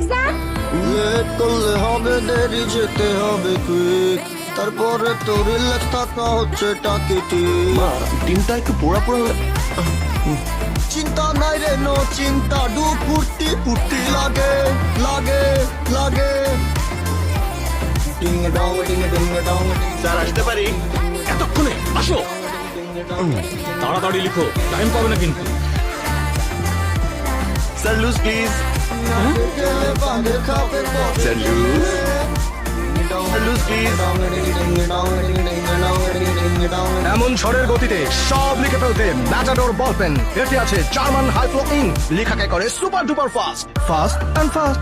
Exam? Late করলে হবে দেরি, যেতে হবে কুইক, তারপরে তো রিল্যাক্স থাকা হচ্ছে টাকি ঠিক। মা ডিমটা একটু পোড়া পোড়া চিন্তা নাই রে, নো চিন্তা, ডু ফুর্তি ফুর্তি লাগে লাগে লাগে। Ding dong ding ding dong. Sir আসতে পারি? এতক্ষণে আসো, তাড়াতাড়ি লিখো, টাইম পাবে না কিন্তু। Sir loose please. গেলে বাঁধে খাবে পথে। Sir loose. Sir loose please. এমন ঝড়ের গতিতে সব লিখে ফেলতে ম্যাটাডোর বল পেন। এটি আছে জার্মান হাইফ্লো ইঙ্ক, লেখাকে করে super duper fast, fast and fast.